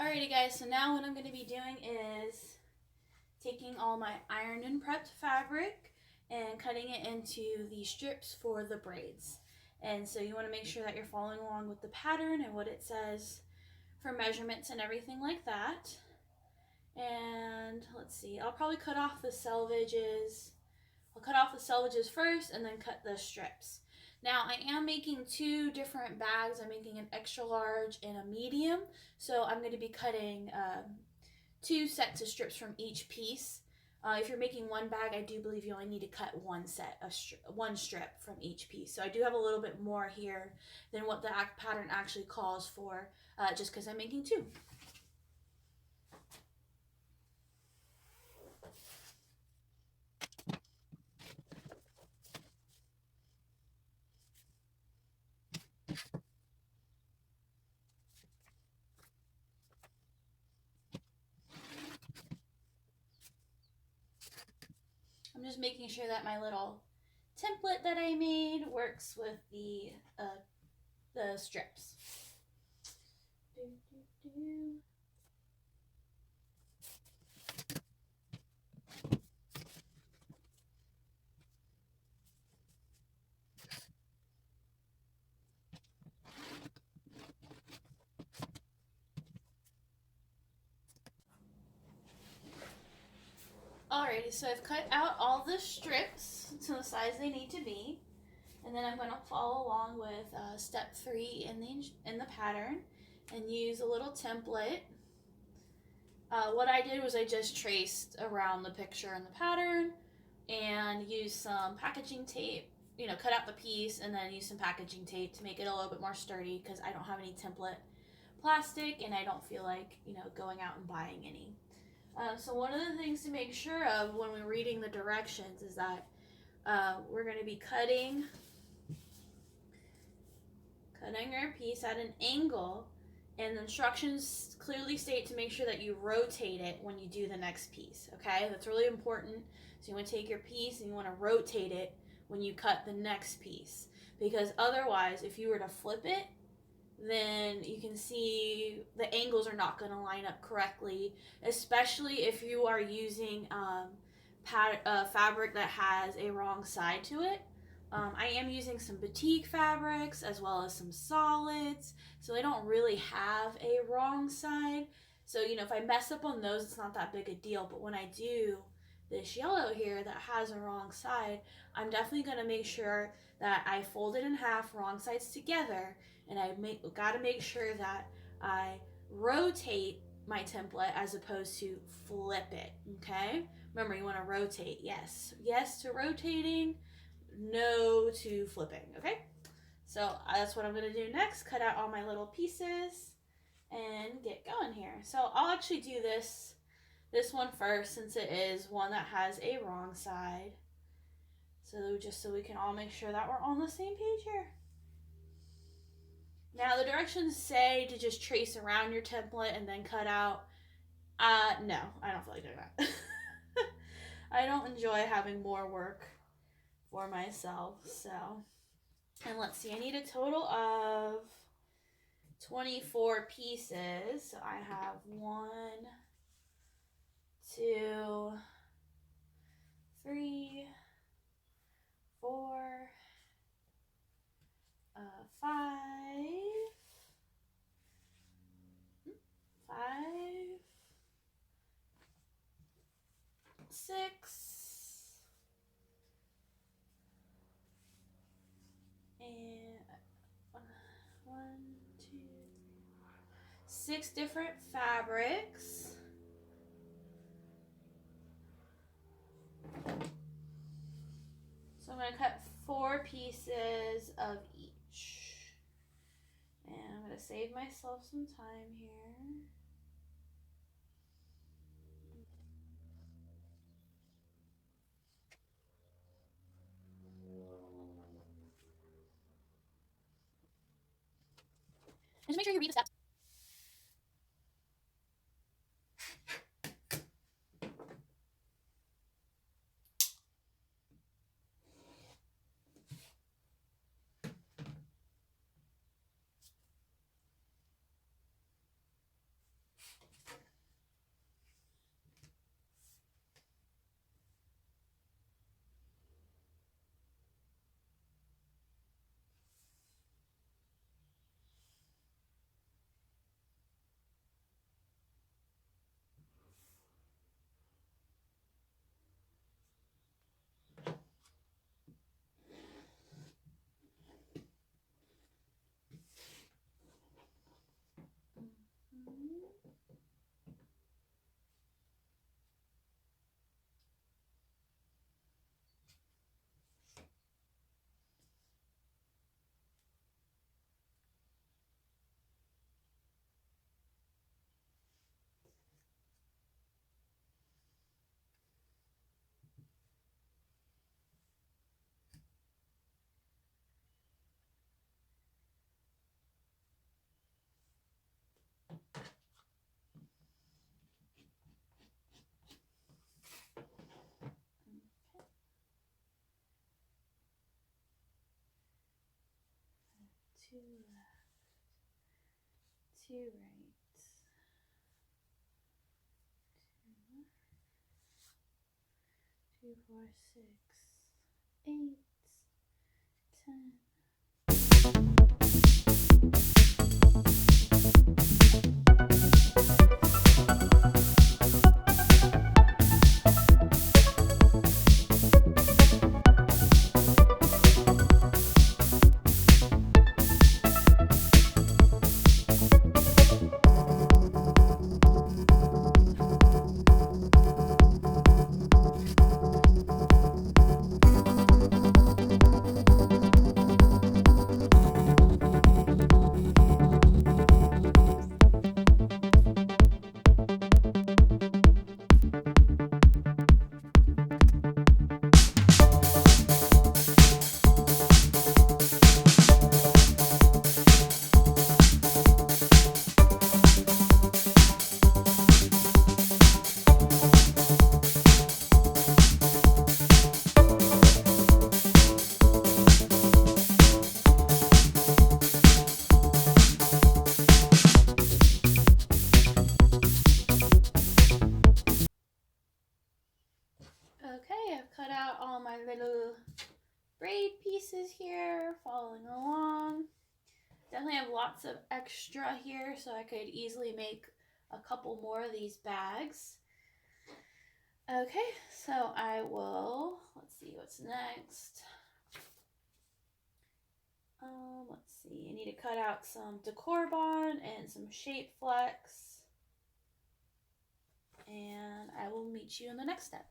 Alrighty guys, so now what I'm going to be doing is taking all my ironed and prepped fabric and cutting it into the strips for the braids. And so you want to make sure that you're following along with the pattern and what it says for measurements and everything like that. And let's see, I'll probably cut off the selvages. I'll cut off the selvages first and then cut the strips. Now I am making two different bags. I'm making an extra large and a medium. So I'm going to be cutting two sets of strips from each piece. If you're making one bag, I do believe you only need to cut one strip from each piece. So I do have a little bit more here than what the pattern actually calls for, just because I'm making two. I'm just making sure that my little template that I made works with the strips. Alrighty, so I've cut out all the strips to the size they need to be, and then I'm going to follow along with step 3 in the pattern and use a little template. What I did was I just traced around the picture in the pattern and used some packaging tape, cut out the piece and then use some packaging tape to make it a little bit more sturdy because I don't have any template plastic and I don't feel like, going out and buying any. So one of the things to make sure of when we're reading the directions is that we're going to be cutting our piece at an angle, and the instructions clearly state to make sure that you rotate it when you do the next piece. Okay, that's really important. So you want to take your piece and you want to rotate it when you cut the next piece, because otherwise if you were to flip it, then you can see the angles are not going to line up correctly, especially if you are using fabric that has a wrong side to it. I am using some batik fabrics as well as some solids, so they don't really have a wrong side. So, if I mess up on those, it's not that big a deal. But when I do this yellow here that has a wrong side, I'm definitely going to make sure that I fold it in half, wrong sides together, and I got to make sure that I rotate my template as opposed to flip it. Okay, remember, you want to rotate. Yes to rotating, no to flipping. Okay, so that's what I'm going to do next. Cut out all my little pieces and get going here. So I'll actually do this one first, since it is one that has a wrong side. So just so we can all make sure that we're on the same page here. Now the directions say to just trace around your template and then cut out. No, I don't feel like doing that. I don't enjoy having more work for myself. So, and let's see, I need a total of 24 pieces. So I have 1, 2, 3, 4, 5, 6, and 1, 2, 3, 6 different fabrics. So I'm going to cut 4 pieces of each. And I'm going to save myself some time here. Just make sure you read the steps. 2 left, 2 right, 2 left, 2, 4, 6, 8, 10. Okay, I've cut out all my little braid pieces here, following along. Definitely have lots of extra here, so I could easily make a couple more of these bags. Okay, so I will, let's see what's next. Let's see, I need to cut out some decor bond and some shape flex. And I will meet you in the next step.